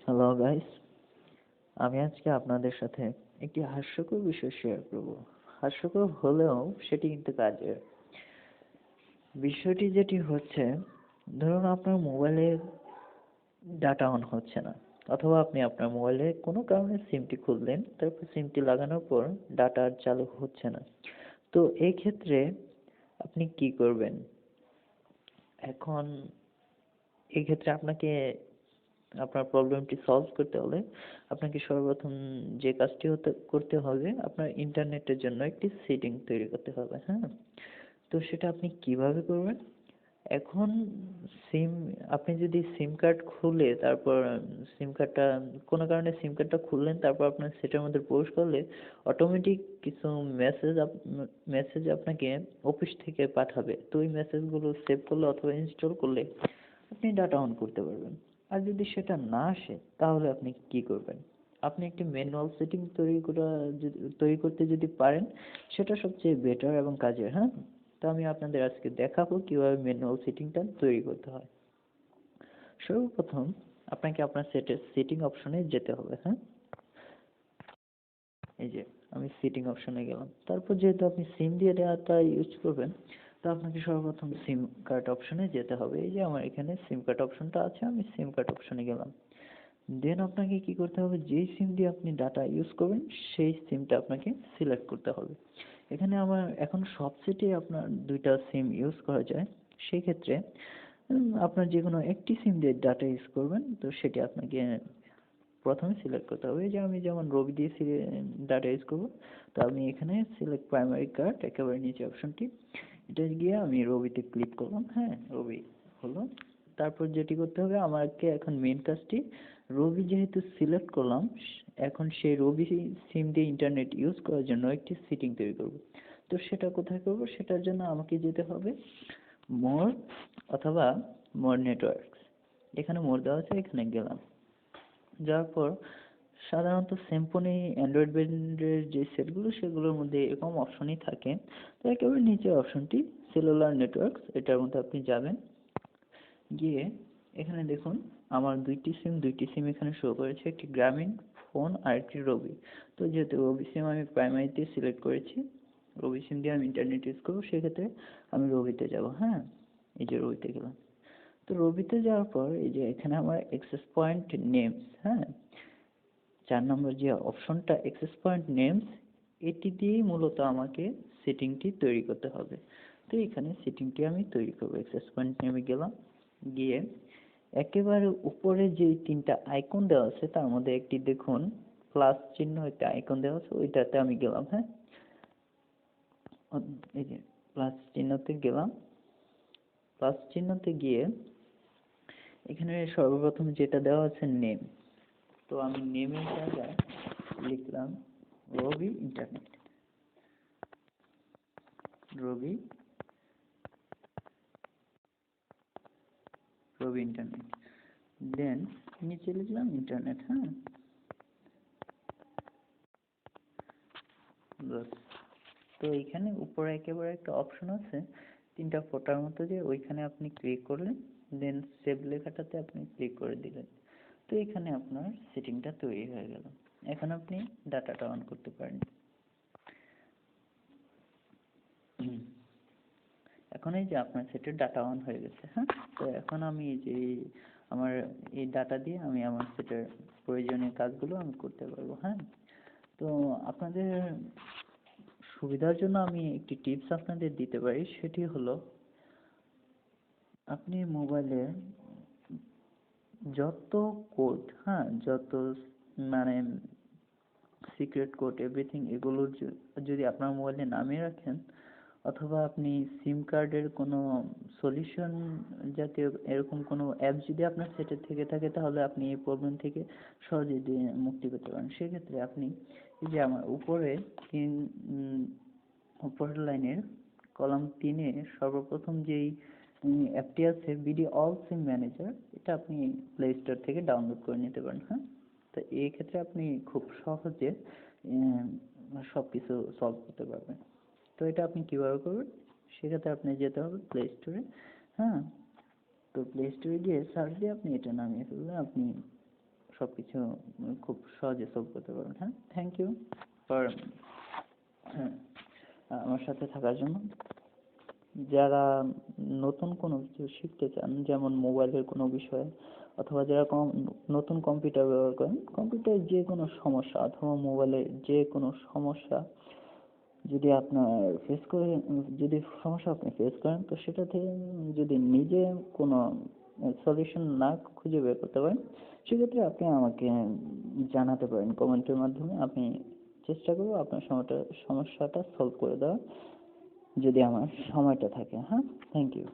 Hello guys, আমি আজকে আপনাদের সাথে একটি হাস্যকর বিষয় শেয়ার করব। হাস্যকর হলেও সেটি কিন্তু কাজের। বিষয়টি যেটি হচ্ছে, ধরুন আপনার মোবাইলে ডাটা অন হচ্ছে না, অথবা আপনি আপনার মোবাইলে কোনো কারণে সিমটি খুললেন, তারপর সিমটি লাগানোর পর ডাটা আর চালু হচ্ছে না। তো এই ক্ষেত্রে আপনি কি করবেন? এখন এই ক্ষেত্রে আপনাকে আপনার প্রবলেমটি সলভ করতে হলে আপনাকে সর্বপ্রথম যে কাজটি করতে হবে, আপনার ইন্টারনেটের জন্য একটি সেটিং তৈরি করতে হবে। হ্যাঁ, তো সেটা আপনি কিভাবে করবেন? এখন সিম আপনি যদি সিম কার্ড খুলে তারপর সিম কার্ডটা কোনো কারণে সিম কার্ডটা খুললেন, তারপর আপনার সেটার মধ্যে প্রবেশ করলে অটোমেটিক কিছু মেসেজ আপনাকে অফিস থেকে পাঠাবে। তো ওই মেসেজগুলো সেভ করলে অথবা ইনস্টল করলে আপনি ডাটা অন করতে পারবেন। আর যদি সেটা না আসে তাহলে আপনি কি করবেন? আপনি একটি ম্যানুয়াল সেটিং তৈরি করতে যদি পারেন, সেটা সবচেয়ে বেটার এবং কাজের। হ্যাঁ, তো আমি আপনাদের আজকে দেখাবো কিভাবে ম্যানুয়াল সেটিংটা তৈরি করতে হয়। সর্বপ্রথম আপনাকে আপনার সেটিং অপশনে যেতে হবে। হ্যাঁ, এই যে আমি সেটিং অপশনে গেলাম। তারপর যেহেতু আপনি সিম দিয়ে ডাটা ইউজ করবেন, তো আপনাকে সর্বপ্রথম সিম কার্ড অপশনে যেতে হবে। এই যে আমার এখানে সিম কার্ড অপশনটা আছে, আমি সিম কার্ড অপশনে গেলাম। দেন আপনাকে কি করতে হবে, যেই সিম দিয়ে আপনি ডাটা ইউজ করবেন সেই সিমটা আপনাকে সিলেক্ট করতে হবে। এখানে আমার এখন সব সেটে আপনার দুইটা সিম ইউজ করা যায়। সেই ক্ষেত্রে আপনার যে কোনো একটি সিম দিয়ে ডাটা ইউজ করবেন, তো সেটি আপনাকে প্রথমে সিলেক্ট করতে হবে। এই যে আমি যেমন রবি দিয়ে ডাটা ইউজ করবো, তো আমি এখানে সিলেক্ট প্রাইমারি কার্ড একেবারে নিচে অপশনটি, এটা গিয়ে আমি রবিতে ক্লিক করলাম। হ্যাঁ, রবি হলো। তারপর যেটি করতে হবে আমাকে, এখন মেন কাজটি, রবি যেহেতু সিলেক্ট করলাম, এখন সেই রবি সিম দিয়ে ইন্টারনেট ইউজ করার জন্য একটি সেটিং তৈরি করব। তো সেটা কোথায় করব? সেটার জন্য আমাকে যেতে হবে মোর অথবা মোর নেটওয়ার্কস। এখানে মোর দেওয়া আছে, এখানে গেলাম। যাওয়ার পর সাধারণত সিম্ফনি অ্যান্ড্রয়েড ব্র্যান্ডের যে সেটগুলো, সেগুলোর মধ্যে এরকম অপশনই থাকে। তো একেবারে নিচে অপশনটি সেলুলার নেটওয়ার্কস, এটার মধ্যে আপনি যাবেন। গিয়ে এখানে দেখুন আমার দুইটি সিম এখানে শো করেছে, একটি গ্রামীণ ফোন আর একটি রবি। তো যেহেতু রবি সিম আমি প্রাইমারিতে সিলেক্ট করেছি, রবি সিম দিয়ে আমি ইন্টারনেট ইউজ করবো, সেক্ষেত্রে আমি রবিতে যাব। হ্যাঁ, এই যে রবিতে গেলাম। তো রবিতে যাওয়ার পর এই যে এখানে আমার অ্যাক্সেস পয়েন্ট নেমস, হ্যাঁ, 4 নম্বর যে অপশনটা অ্যাক্সেস পয়েন্ট নেমস, এটি দিয়েই মূলত আমাকে সেটিংটি তৈরি করতে হবে। তো এখানে সেটিংটি আমি তৈরি করবো। অ্যাক্সেস পয়েন্ট নেমে গেলাম। গিয়ে একেবারে উপরে যে তিনটা আইকন দেওয়া আছে, তার মধ্যে একটি দেখুন প্লাস চিহ্ন একটা আইকন দেওয়া আছে, ওইটাতে আমি গেলাম। হ্যাঁ, এই যে প্লাস চিহ্নতে গেলাম। প্লাস চিহ্নতে গিয়ে এখানে সর্বপ্রথম যেটা দেওয়া আছে নেম, তো আমি নেমের জায়গায় লিখলাম রবি ইন্টারনেট। রবি রবি ইন্টারনেট। দেন নিচে লিখলাম ইন্টারনেট। হ্যাঁ, বাস। তো এইখানে উপরে একেবারে একটা অপশন আছে তিনটা ফোটার মতো, যে ওইখানে আপনি ক্লিক করলেন, দেন সেভ লেখাটাতে আপনি ক্লিক করে দিলেন। তো এখানে আপনার সেটিংটা তৈরি হয়ে গেল। এখন আপনি ডাটাটা অন করতে পারেন। এখন এই যে আপনার সেটের ডাটা অন হয়ে গেছে। হ্যাঁ, তো এখন আমি এই যে আমার এই ডাটা দিয়ে আমি আমার সেটের প্রয়োজনীয় কাজগুলো আমি করতে পারবো। হ্যাঁ, তো আপনাদের সুবিধার জন্য আমি একটি টিপস আপনাদের দিতে পারি, সেটি হলো আপনি মোবাইলে যত কোড, হ্যাঁ, যত মানে সিক্রেট কোড এভরিথিং, এগুলো যদি আপনার মোবাইলে নামিয়ে রাখেন, অথবা আপনি সিম কার্ডের কোনো সলিউশন জাতীয় এরকম কোনো অ্যাপ যদি আপনার সেটে থেকে থাকে, তাহলে আপনি এই প্রবলেম থেকে সহজে মুক্তি পেতে পারেন। সেক্ষেত্রে আপনি এই যে আমার উপরে তিন উপরের লাইনের কলাম 3-এ সর্বপ্রথম যেই অ্যাপটি আছে বিডি অল সিম ম্যানেজার, এটা আপনি প্লে স্টোর থেকে ডাউনলোড করে নিতে পারেন। হ্যাঁ, তো এই ক্ষেত্রে আপনি খুব সহজে সব কিছু সলভ করতে পারবেন। তো এটা আপনি কিভাবে করবেন? সেক্ষেত্রে আপনি যেতে হবে প্লে স্টোরে। হ্যাঁ, তো প্লে স্টোরে গিয়ে সার্চ দিয়ে আপনি এটা নামিয়ে ফেললে আপনি সব কিছু খুব সহজে সলভ করতে পারবেন। হ্যাঁ, থ্যাংক ইউ ফর আমার সাথে থাকার জন্য। যারা নতুন কোনো কিছু শিখতে চান, যেমন মোবাইলের কোনো বিষয়, অথবা যারা নতুন কম্পিউটার ব্যবহার করেন, কম্পিউটারের যে কোনো সমস্যা অথবা মোবাইলের যে কোনো সমস্যা যদি আপনার ফেস করে, যদি সমস্যা আপনি ফেস করেন, তো সেটা থেকে যদি নিজে কোনো সলিউশন না খুঁজে বের করতে পারেন, সেক্ষেত্রে আপনি আমাকে জানাতে পারেন কমেন্টের মাধ্যমে। আমি চেষ্টা করবো আপনার সমস্যাটা সলভ করে দেওয়ার, যদি আমার সময়টা থাকে। হ্যাঁ, থ্যাংক ইউ।